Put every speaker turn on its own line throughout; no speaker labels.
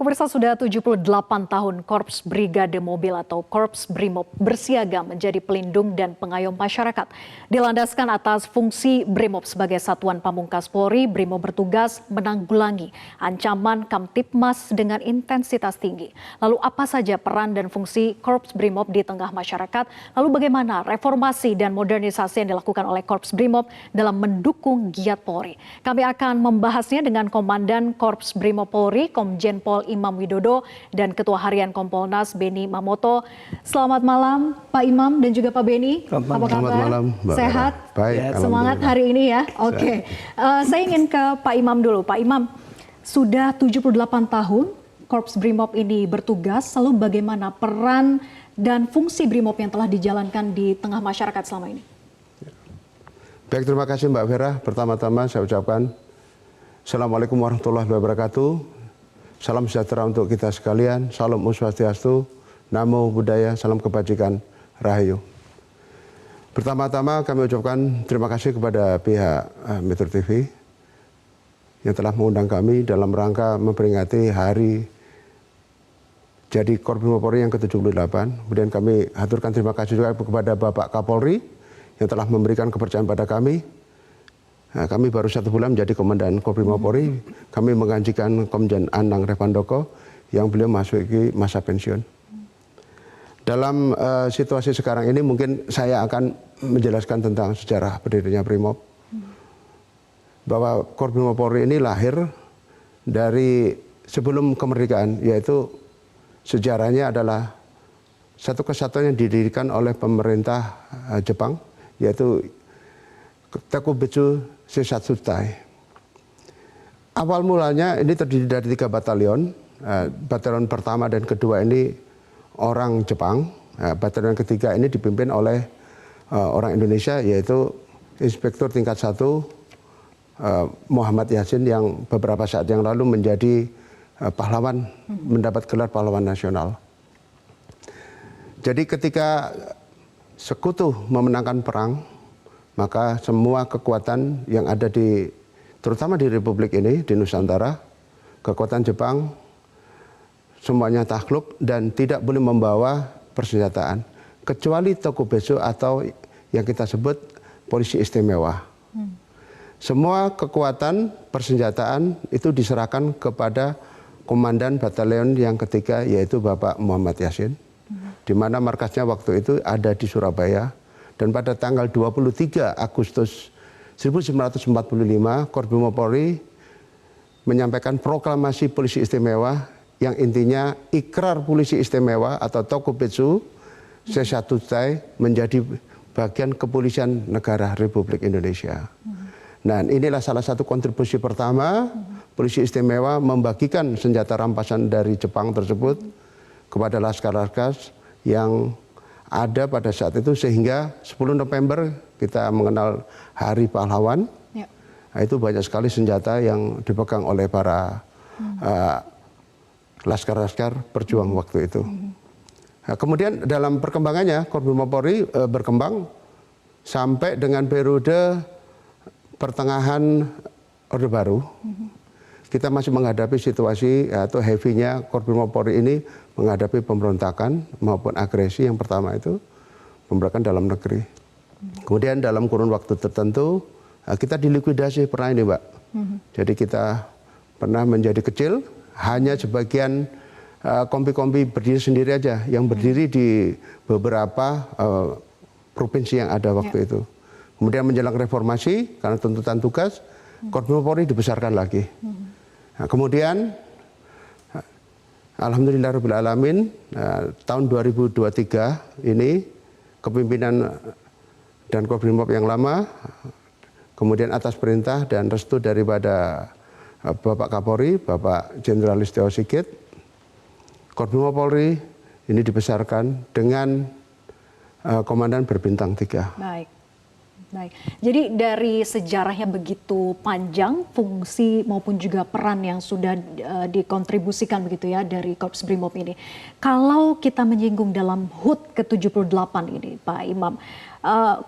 Pemirsa, sudah 78 tahun Korps Brigade Mobil atau Korps Brimob bersiaga menjadi pelindung dan pengayom masyarakat. Dilandaskan atas fungsi Brimob sebagai satuan pamungkas Polri, Brimob bertugas menanggulangi ancaman Kamtipmas dengan intensitas tinggi. Lalu apa saja peran dan fungsi Korps Brimob di tengah masyarakat? Lalu bagaimana reformasi dan modernisasi yang dilakukan oleh Korps Brimob dalam mendukung giat Polri? Kami akan membahasnya dengan Komandan Korps Brimob Polri, Komjen Pol Imam Widodo, dan Ketua Harian Kompolnas Beni Mamoto. Selamat malam Pak Imam dan juga Pak Beni. Apa kabar?
Selamat malam, Mbak.
Sehat?
Baik.
Semangat hari ini ya. Oke. Saya ingin ke Pak Imam dulu. Pak Imam, sudah 78 tahun Korps Brimob ini bertugas. Lalu bagaimana peran dan fungsi Brimob yang telah dijalankan di tengah masyarakat selama ini?
Baik, terima kasih Mbak Vera. Pertama-tama saya ucapkan Assalamualaikum warahmatullahi wabarakatuh. Salam sejahtera untuk kita sekalian, salam Swastiastu, Namo Buddhaya, salam kebajikan, Rahayu. Pertama-tama kami ucapkan terima kasih kepada pihak Metro TV yang telah mengundang kami dalam rangka memperingati hari jadi Korps Brimob Polri yang ke-78. Kemudian kami haturkan terima kasih juga kepada Bapak Kapolri yang telah memberikan kepercayaan pada kami. Nah, kami baru 1 bulan menjadi Komandan Korps Brimob Polri. Kami menggantikan Komjen Anang Revandoko yang beliau masuki masa pensiun. Dalam situasi sekarang ini mungkin saya akan menjelaskan tentang sejarah berdirinya Brimob. Bahwa Korps Brimob Polri ini lahir dari sebelum kemerdekaan, yaitu sejarahnya adalah satu kesatuan yang didirikan oleh pemerintah Jepang, yaitu Takubetsu Seisatsutai. Awal mulanya ini terdiri dari 3 batalion. Batalion pertama dan kedua ini orang Jepang. Batalion ketiga ini dipimpin oleh orang Indonesia, yaitu Inspektur tingkat 1 Muhammad Yasin yang beberapa saat yang lalu menjadi pahlawan, mendapat gelar pahlawan nasional. Jadi ketika sekutu memenangkan perang, maka semua kekuatan yang ada terutama di Republik ini, di Nusantara, kekuatan Jepang, semuanya takluk dan tidak boleh membawa persenjataan. Kecuali Takubetsu atau yang kita sebut polisi istimewa. Semua kekuatan persenjataan itu diserahkan kepada Komandan Batalion yang ketiga, yaitu Bapak Muhammad Yasin. Di mana markasnya waktu itu ada di Surabaya. Dan pada tanggal 23 Agustus 1945, Korps Brimob Polri menyampaikan proklamasi polisi istimewa yang intinya ikrar polisi istimewa atau Takubetsu Seisatsutai menjadi bagian kepolisian negara Republik Indonesia. Nah, inilah salah satu kontribusi pertama polisi istimewa membagikan senjata rampasan dari Jepang tersebut kepada laskar-laskar yang ada pada saat itu, sehingga 10 November kita mengenal Hari Pahlawan. Ya. Nah, itu banyak sekali senjata yang dipegang oleh para laskar-laskar perjuang waktu itu. Nah, kemudian dalam perkembangannya Korps Brimob Polri berkembang sampai dengan periode pertengahan Orde Baru. Kita masih menghadapi situasi atau heavy-nya Korps Brimob Polri ini menghadapi pemberontakan maupun agresi. Yang pertama itu pemberontakan dalam negeri. Kemudian dalam kurun waktu tertentu kita dilikuidasi pernah ini, Mbak. Jadi kita pernah menjadi kecil, hanya sebagian kompi-kompi berdiri sendiri aja, yang berdiri di beberapa provinsi yang ada waktu itu. Kemudian menjelang reformasi, karena tuntutan tugas, Korps Brimob Polri dibesarkan lagi. Nah, kemudian alhamdulillahirrahmanirrahim, tahun 2023 ini kepimpinan dan Korps Brimob yang lama, kemudian atas perintah dan restu daripada Bapak Kapolri, Bapak Jenderal Listio Sigit, Korps Brimob Polri ini dibesarkan dengan komandan berbintang 3.
Baik, jadi dari sejarahnya begitu panjang, fungsi maupun juga peran yang sudah dikontribusikan begitu ya dari Korps Brimob ini. Kalau kita menyinggung dalam HUT ke-78 ini, Pak Imam,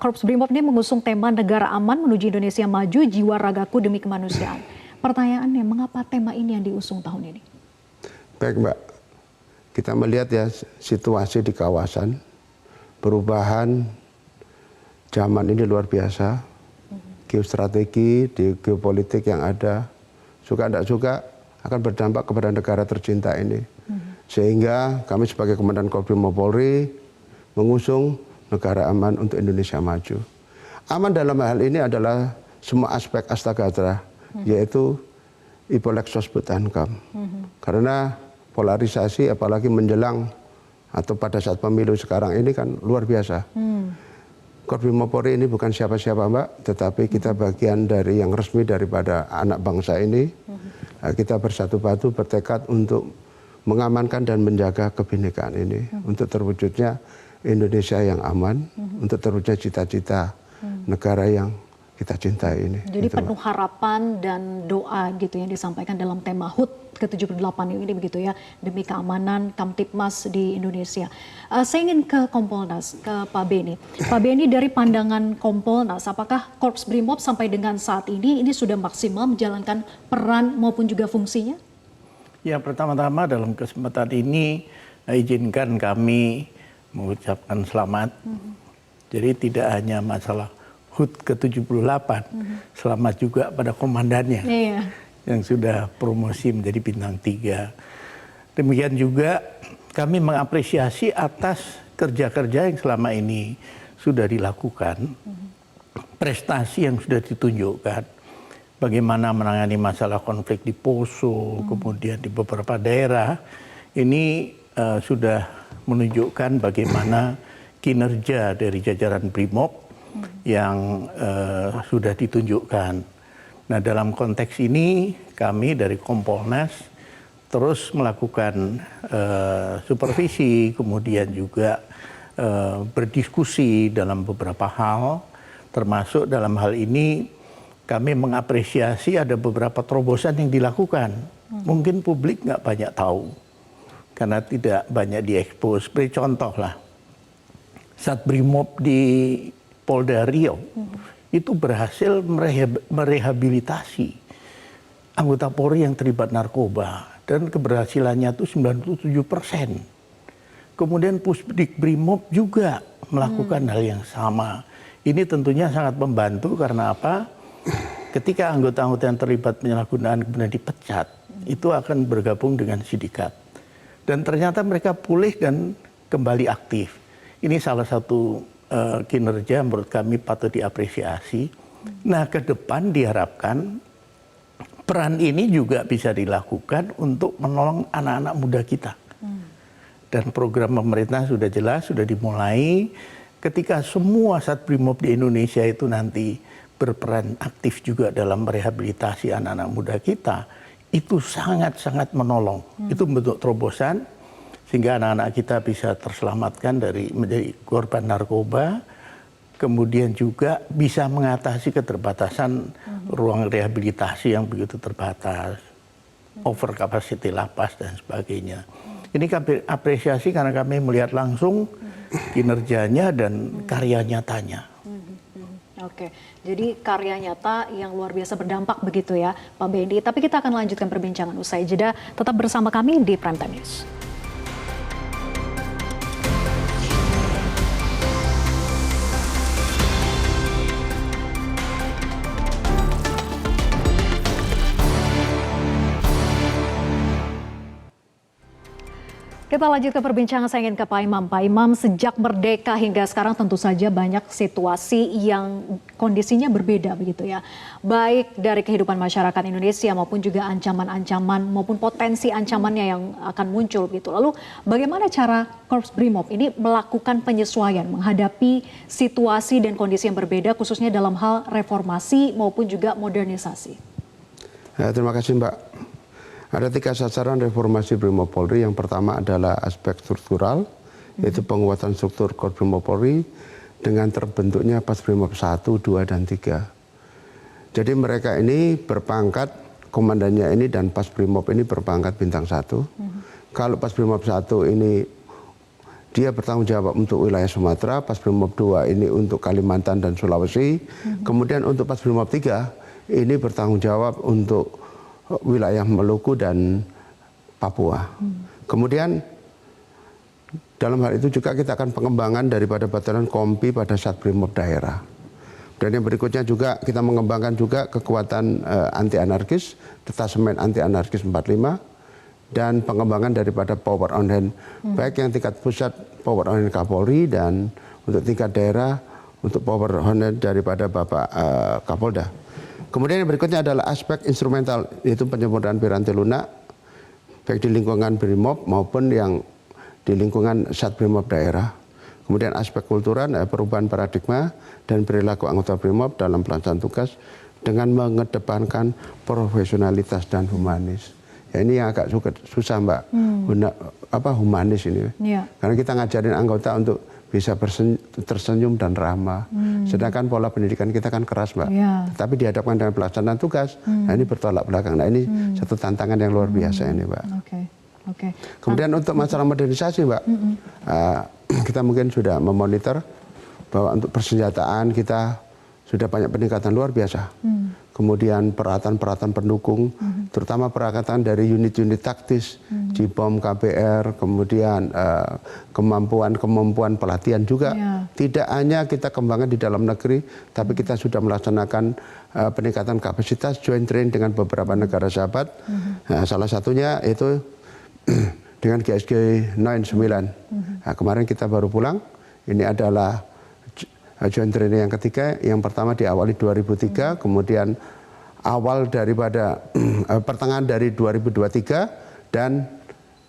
Korps Brimob ini mengusung tema negara aman menuju Indonesia maju, jiwa ragaku demi kemanusiaan. Pertanyaannya, mengapa tema ini yang diusung tahun ini?
Baik Mbak, kita melihat ya situasi di kawasan, perubahan zaman ini luar biasa, geostrategi, di geopolitik yang ada, suka tidak suka akan berdampak kepada negara tercinta ini. Sehingga kami sebagai Komandan Kobrimob Polri mengusung negara aman untuk Indonesia maju. Aman dalam hal ini adalah semua aspek Astagatra, yaitu Ipolexos Butankam. Karena polarisasi apalagi menjelang atau pada saat pemilu sekarang ini kan luar biasa. Kobrimob Polri ini bukan siapa-siapa Mbak, tetapi kita bagian dari yang resmi daripada anak bangsa ini. Kita bersatu padu bertekad untuk mengamankan dan menjaga kebinekaan ini, untuk terwujudnya Indonesia yang aman, untuk terwujudnya cita-cita negara yang kita cintai ini.
Jadi
gitu,
penuh harapan dan doa gitu yang disampaikan dalam tema HUT ke-78 ini begitu ya, demi keamanan Kamtipmas di Indonesia. Saya ingin ke Kompolnas, ke Pak Beni. Pak Beni, dari pandangan Kompolnas, apakah Korps Brimob sampai dengan saat ini sudah maksimal menjalankan peran maupun juga fungsinya?
Ya, pertama-tama dalam kesempatan ini izinkan kami mengucapkan selamat. Jadi tidak hanya masalah HUT ke-78, selamat juga pada komandannya yang sudah promosi menjadi bintang 3. Demikian juga kami mengapresiasi atas kerja-kerja yang selama ini sudah dilakukan, prestasi yang sudah ditunjukkan, bagaimana menangani masalah konflik di Poso, kemudian di beberapa daerah, ini sudah menunjukkan bagaimana kinerja dari jajaran Brimob yang sudah ditunjukkan. Nah, dalam konteks ini kami dari Kompolnas terus melakukan supervisi, kemudian juga berdiskusi dalam beberapa hal, termasuk dalam hal ini kami mengapresiasi ada beberapa terobosan yang dilakukan. Mungkin publik nggak banyak tahu karena tidak banyak diekspos. Seperti contoh lah, Sat Brimob di Polda Riau itu berhasil merehabilitasi anggota Polri yang terlibat narkoba dan keberhasilannya itu 97%. Kemudian Pusdik Brimob juga melakukan hal yang sama. Ini tentunya sangat membantu karena apa? Ketika anggota-anggota yang terlibat penyalahgunaan kemudian dipecat, itu akan bergabung dengan sindikat. Dan ternyata mereka pulih dan kembali aktif. Ini salah satu kinerja menurut kami patut diapresiasi. Nah, ke depan diharapkan peran ini juga bisa dilakukan untuk menolong anak-anak muda kita. Dan program pemerintah sudah jelas, sudah dimulai. Ketika semua Sat Brimob di Indonesia itu nanti berperan aktif juga dalam merehabilitasi anak-anak muda kita, itu sangat-sangat menolong. Itu bentuk terobosan sehingga anak-anak kita bisa terselamatkan dari menjadi korban narkoba, kemudian juga bisa mengatasi keterbatasan ruang rehabilitasi yang begitu terbatas, over capacity lapas dan sebagainya. Ini kami apresiasi karena kami melihat langsung kinerjanya dan karya nyatanya.
Oke, jadi karya nyata yang luar biasa berdampak begitu ya Pak Beni. Tapi kita akan lanjutkan perbincangan usai jeda. Tetap bersama kami di Prime Time News. Kita lanjut ke perbincangan, saya ingin ke Pak Imam. Pak Imam, sejak merdeka hingga sekarang tentu saja banyak situasi yang kondisinya berbeda begitu ya. Baik dari kehidupan masyarakat Indonesia maupun juga ancaman-ancaman maupun potensi ancamannya yang akan muncul gitu. Lalu bagaimana cara Korps Brimob ini melakukan penyesuaian menghadapi situasi dan kondisi yang berbeda khususnya dalam hal reformasi maupun juga modernisasi?
Ya, terima kasih Mbak. Ada 3 sasaran reformasi Brimob Polri. Yang pertama adalah aspek struktural, yaitu penguatan struktur Korps Brimob Polri dengan terbentuknya Pas Brimob 1, 2, dan 3. Jadi mereka ini berpangkat, komandannya ini dan Pas Brimob ini berpangkat bintang 1. Kalau Pas Brimob 1 ini dia bertanggung jawab untuk wilayah Sumatera, Pas Brimob 2 ini untuk Kalimantan dan Sulawesi, kemudian untuk Pas Brimob 3 ini bertanggung jawab untuk wilayah Maluku dan Papua. Kemudian dalam hal itu juga kita akan pengembangan daripada Batalion Kompi pada Satbrimob daerah. Dan yang berikutnya juga kita mengembangkan juga kekuatan anti anarkis, detasemen anti anarkis 45, dan pengembangan daripada power on hand, baik yang tingkat pusat power on hand Kapolri, dan untuk tingkat daerah untuk power on hand daripada Bapak Kapolda. Kemudian yang berikutnya adalah aspek instrumental, yaitu penyempurnaan Piranti Lunak, baik di lingkungan Brimob maupun yang di lingkungan Satbrimob daerah. Kemudian aspek kultural, perubahan paradigma dan perilaku anggota Brimob dalam pelaksanaan tugas dengan mengedepankan profesionalitas dan humanis. Ya, ini yang agak susah Mbak, humanis ini. Ya. Karena kita ngajarin anggota untuk bisa tersenyum dan ramah. Sedangkan pola pendidikan kita kan keras Mbak. Ya. Tapi dihadapkan dengan pelaksanaan tugas, nah ini bertolak belakang. Nah ini satu tantangan yang luar biasa ini Mbak. Kemudian untuk masalah modernisasi Mbak, kita mungkin sudah memonitor bahwa untuk persenjataan kita sudah banyak peningkatan luar biasa. Kemudian peralatan-peralatan pendukung, terutama peralatan dari unit-unit taktis, JIPOM, KBR, kemudian kemampuan pelatihan juga. Tidak hanya kita kembangkan di dalam negeri, tapi kita sudah melaksanakan peningkatan kapasitas joint train dengan beberapa negara sahabat. Nah, salah satunya itu dengan GSG 99. Nah, kemarin kita baru pulang, ini adalah joint training yang ketiga. Yang pertama diawali 2003, kemudian awal daripada pertengahan dari 2023, dan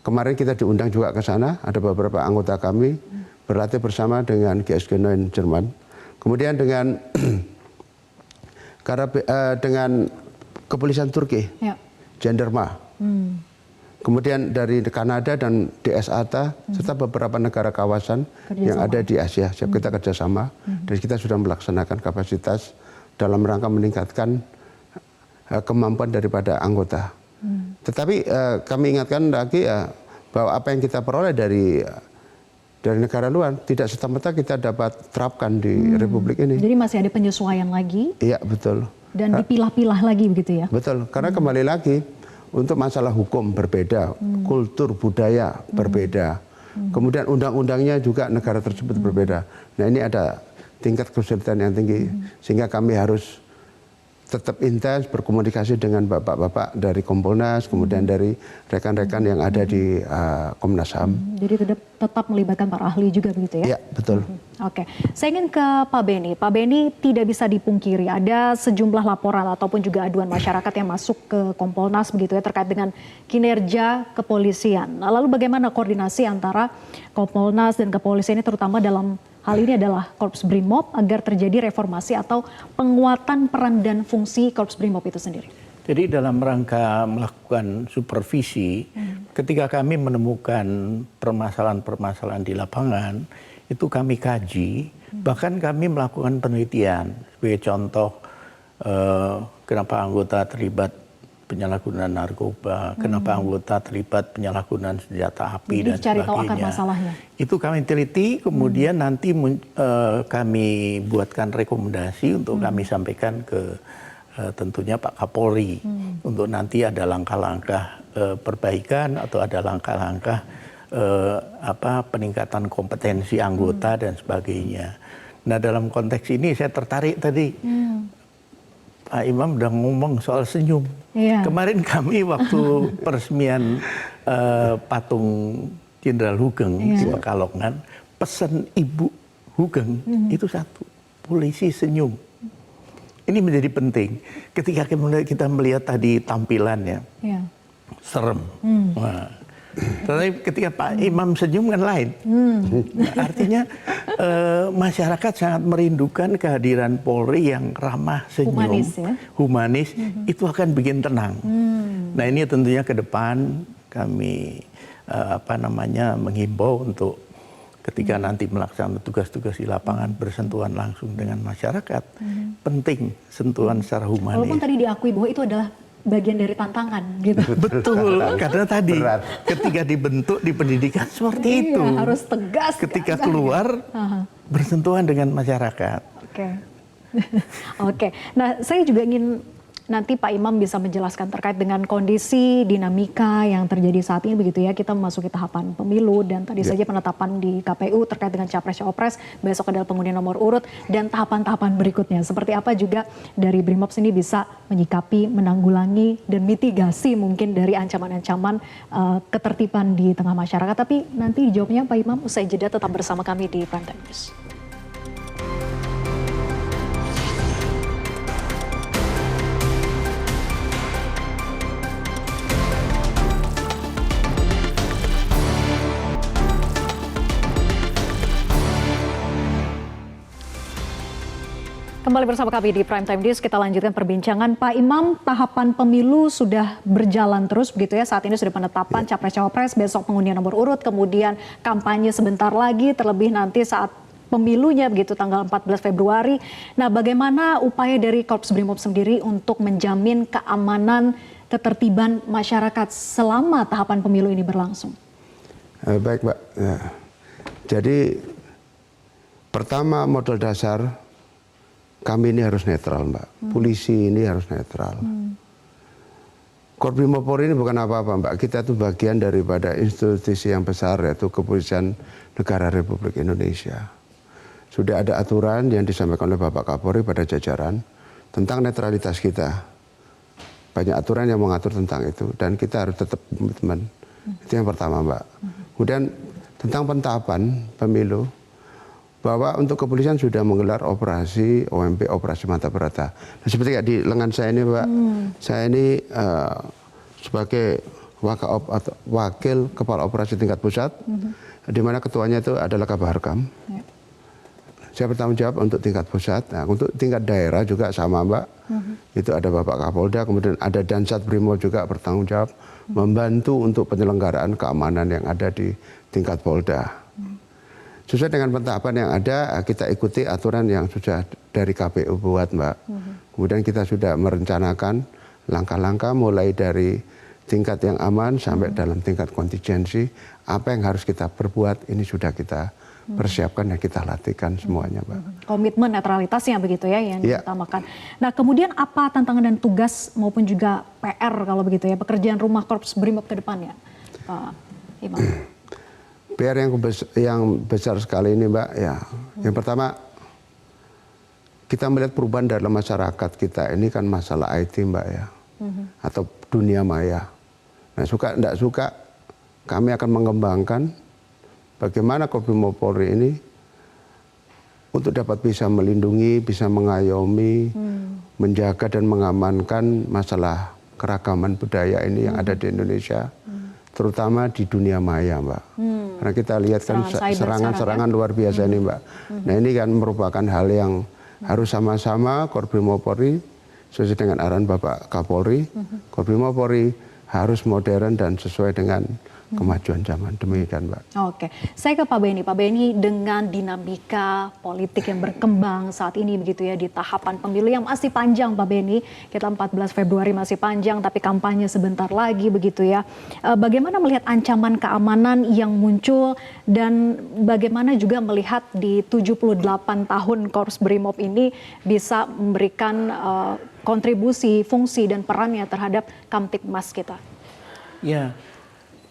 kemarin kita diundang juga ke sana, ada beberapa anggota kami berlatih bersama dengan GSG 9 Jerman. Kemudian dengan dengan kepolisian Turki, Jandarma. Kemudian dari Kanada dan DSATA, serta beberapa negara kawasan yang ada di Asia, siap kita kerjasama. Dan kita sudah melaksanakan kapasitas dalam rangka meningkatkan kemampuan daripada anggota. Tetapi kami ingatkan lagi bahwa apa yang kita peroleh dari negara luar tidak serta-merta kita dapat terapkan di Republik ini.
Jadi masih ada penyesuaian lagi?
Iya, betul.
Dan dipilah-pilah lagi begitu ya?
Betul, karena kembali lagi, untuk masalah hukum berbeda, kultur budaya berbeda, kemudian undang-undangnya juga negara tersebut berbeda. Nah ini ada tingkat kesulitan yang tinggi, sehingga kami harus tetap intens berkomunikasi dengan bapak-bapak dari Kompolnas, kemudian dari rekan-rekan yang ada di Komnas HAM.
Jadi tetap melibatkan para ahli juga begitu ya?
Iya, betul.
Oke, saya ingin ke Pak Beni. Pak Beni, tidak bisa dipungkiri ada sejumlah laporan ataupun juga aduan masyarakat yang masuk ke Kompolnas begitu ya terkait dengan kinerja kepolisian. Nah, lalu bagaimana koordinasi antara Kompolnas dan kepolisian ini, terutama dalam hal ini adalah Korps Brimob, agar terjadi reformasi atau penguatan peran dan fungsi Korps Brimob itu sendiri?
Jadi dalam rangka melakukan supervisi, ketika kami menemukan permasalahan-permasalahan di lapangan, itu kami kaji, bahkan kami melakukan penelitian. Sebagai contoh, kenapa anggota terlibat penyalahgunaan narkoba, kenapa anggota terlibat penyalahgunaan senjata api, dan
cari
sebagainya.
Tahu akar masalahnya.
Itu kami teliti, kemudian nanti kami buatkan rekomendasi untuk kami sampaikan ke tentunya Pak Kapolri, untuk nanti ada langkah-langkah perbaikan atau ada langkah-langkah peningkatan kompetensi anggota dan sebagainya. Nah dalam konteks ini saya tertarik tadi. Pak Imam udah ngomong soal senyum. Kemarin kami waktu peresmian patung Jenderal Hugeng di Pekalongan, pesan Ibu Hugeng itu satu, polisi senyum. Ini menjadi penting. Ketika kita melihat tadi tampilannya, serem. Nah, tetapi ketika Pak Imam senyum kan lain. Artinya masyarakat sangat merindukan kehadiran Polri yang ramah, senyum, humanis, itu akan bikin tenang. Nah ini tentunya ke depan kami menghimbau untuk ketika nanti melaksanakan tugas-tugas di lapangan bersentuhan langsung dengan masyarakat, penting sentuhan secara humanis.
Walaupun tadi diakui bahwa itu adalah bagian dari tantangan gitu.
Betul, karena tadi ketika dibentuk di pendidikan seperti itu.
Harus tegas.
Ketika keluar bersentuhan dengan masyarakat.
Oke. Nah, saya juga ingin nanti Pak Imam bisa menjelaskan terkait dengan kondisi dinamika yang terjadi saat ini begitu ya. Kita memasuki tahapan pemilu dan tadi saja penetapan di KPU terkait dengan Capres-Cawapres, besok adalah pengundian nomor urut dan tahapan-tahapan berikutnya. Seperti apa juga dari Brimob sendiri bisa menyikapi, menanggulangi dan mitigasi mungkin dari ancaman-ancaman ketertiban di tengah masyarakat. Tapi nanti dijawabnya Pak Imam usai jeda, tetap bersama kami di Prime Time News. Kembali bersama kami di Prime Time News, kita lanjutkan perbincangan. Pak Imam, tahapan pemilu sudah berjalan terus begitu ya, saat ini sudah penetapan Capres-Cawapres, besok pengundian nomor urut, kemudian kampanye sebentar lagi, terlebih nanti saat pemilunya begitu tanggal 14 Februari. Nah, bagaimana upaya dari Korps Brimob sendiri untuk menjamin keamanan, ketertiban masyarakat selama tahapan pemilu ini berlangsung?
Baik, Mbak. Ya. Jadi pertama modal dasar kami ini harus netral, Mbak. Polisi ini harus netral. Korps Brimob Polri ini bukan apa-apa, Mbak. Kita itu bagian daripada institusi yang besar, yaitu Kepolisian Negara Republik Indonesia. Sudah ada aturan yang disampaikan oleh Bapak Kapolri pada jajaran tentang netralitas kita. Banyak aturan yang mengatur tentang itu, dan kita harus tetap komitmen. Itu yang pertama, Mbak. Kemudian tentang pentahapan pemilu, bahwa untuk kepolisian sudah menggelar operasi OMP, operasi mata berata. Nah, seperti kayak di lengan saya ini, Pak, saya ini sebagai wakil kepala operasi tingkat pusat, di mana ketuanya itu adalah Kabaharkam. Saya bertanggung jawab untuk tingkat pusat. Nah, untuk tingkat daerah juga sama, Mbak. Itu ada Bapak Kapolda, kemudian ada Dansat Brimob juga bertanggung jawab membantu untuk penyelenggaraan keamanan yang ada di tingkat Polda. Sesuai dengan pentahapan yang ada, kita ikuti aturan yang sudah dari KPU buat, Mbak. Kemudian kita sudah merencanakan langkah-langkah mulai dari tingkat yang aman sampai dalam tingkat kontingensi. Apa yang harus kita perbuat, ini sudah kita persiapkan dan kita latihkan semuanya, Mbak. Komitmen
netralitasnya begitu ya yang diutamakan. Nah, kemudian apa tantangan dan tugas maupun juga PR kalau begitu ya, pekerjaan rumah Korps Brimob ke depannya, Pak Imam?
PR yang besar sekali ini, Mbak, ya. Yang pertama, kita melihat perubahan dalam masyarakat kita ini kan masalah IT, Mbak, ya, atau dunia maya. Nah, suka tidak suka, kami akan mengembangkan bagaimana Korps Brimob Polri ini untuk dapat bisa melindungi, bisa mengayomi, menjaga dan mengamankan masalah keragaman budaya ini yang ada di Indonesia. Terutama di dunia maya, Mbak. Karena kita lihat kan serangan-serangan luar biasa ini, Mbak. Nah, ini kan merupakan hal yang harus sama-sama Korps Brimob Polri sesuai dengan arahan Bapak Kapolri. Korps Brimob Polri harus modern dan sesuai dengan kemajuan zaman. Demikian, Mbak.
Oke, saya ke Pak Benny. Pak Benny, dengan dinamika politik yang berkembang saat ini begitu ya di tahapan pemilu yang masih panjang, Pak Benny. Kita 14 Februari masih panjang, tapi kampanye sebentar lagi begitu ya. Bagaimana melihat ancaman keamanan yang muncul dan bagaimana juga melihat di 78 tahun Korps Brimob ini bisa memberikan kontribusi, fungsi dan perannya terhadap Kamtibmas kita?
Ya.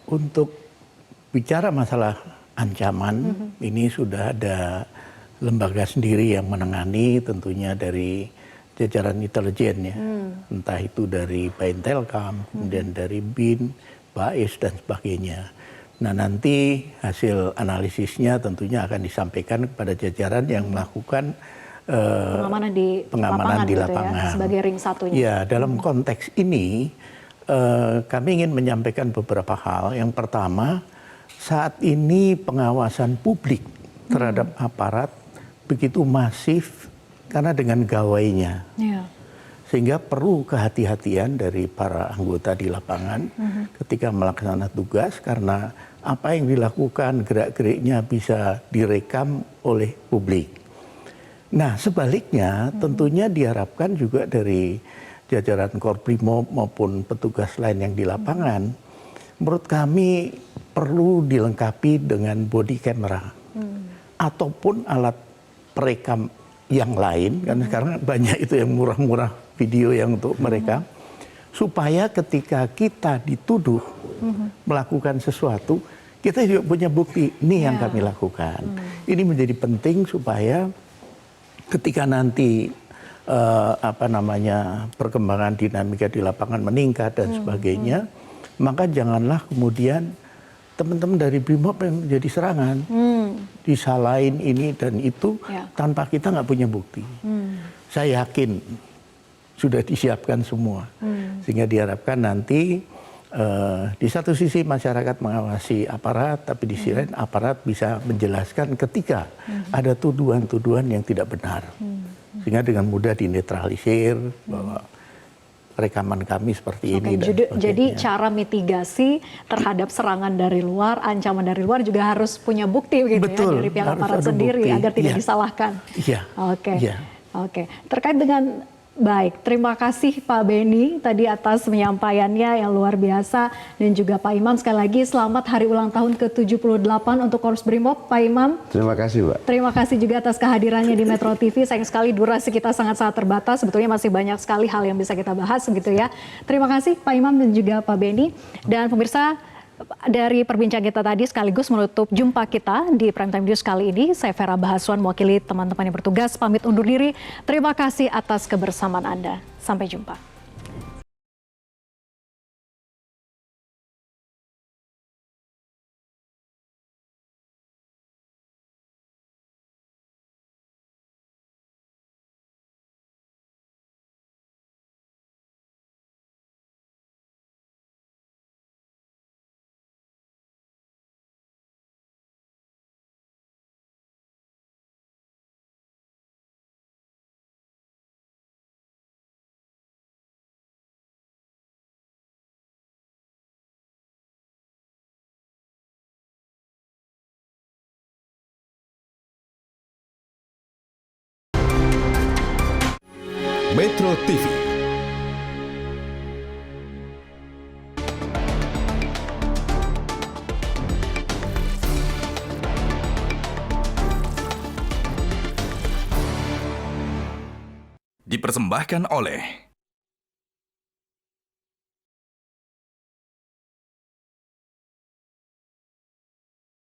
Untuk bicara masalah ancaman, ini sudah ada lembaga sendiri yang menangani, tentunya dari jajaran intelijen ya, entah itu dari Baintelkam, kemudian dari BIN, BAIS dan sebagainya. Nah, nanti hasil analisisnya tentunya akan disampaikan kepada jajaran yang melakukan pengamanan di lapangan
ya, sebagai ring satunya.
Ya, dalam konteks ini kami ingin menyampaikan beberapa hal. Yang pertama, saat ini pengawasan publik terhadap aparat begitu masif karena dengan gawainya. Sehingga perlu kehati-hatian dari para anggota di lapangan ketika melaksanakan tugas, karena apa yang dilakukan, gerak-geriknya bisa direkam oleh publik. Nah, sebaliknya tentunya diharapkan juga dari jajaran Korps Brimob maupun petugas lain yang di lapangan, menurut kami perlu dilengkapi dengan body camera ataupun alat perekam yang lain, karena sekarang banyak itu yang murah-murah video yang untuk mereka, supaya ketika kita dituduh melakukan sesuatu, kita juga punya bukti, ini yang kami lakukan. Ini menjadi penting supaya ketika nanti perkembangan dinamika di lapangan meningkat dan sebagainya, maka janganlah kemudian teman-teman dari BRIMOB yang menjadi serangan, disalahin ini dan itu tanpa kita nggak punya bukti. Saya yakin sudah disiapkan semua, sehingga diharapkan nanti di satu sisi masyarakat mengawasi aparat, tapi di sisi lain aparat bisa menjelaskan ketika ada tuduhan-tuduhan yang tidak benar, sehingga dengan mudah dinetralisir bahwa rekaman kami seperti ini.
Jadi cara mitigasi terhadap serangan dari luar, ancaman dari luar juga harus punya bukti begitu ya dari pihak aparat sendiri agar tidak disalahkan.
Iya.
Oke. Terkait dengan baik, terima kasih Pak Benny tadi atas penyampaiannya yang luar biasa, dan juga Pak Imam sekali lagi selamat hari ulang tahun ke-78 untuk Korps Brimob, Pak Imam.
Terima kasih, Mbak.
Terima kasih juga atas kehadirannya di Metro TV. Sayang sekali durasi kita sangat-sangat terbatas. Sebetulnya masih banyak sekali hal yang bisa kita bahas begitu ya. Terima kasih Pak Imam dan juga Pak Benny. Dan pemirsa, dari perbincangan kita tadi sekaligus menutup jumpa kita di Prime Time News kali ini. Saya Vera Bahaswan mewakili teman-teman yang bertugas pamit undur diri. Terima kasih atas kebersamaan Anda. Sampai jumpa.
Metro TV. Dipersembahkan oleh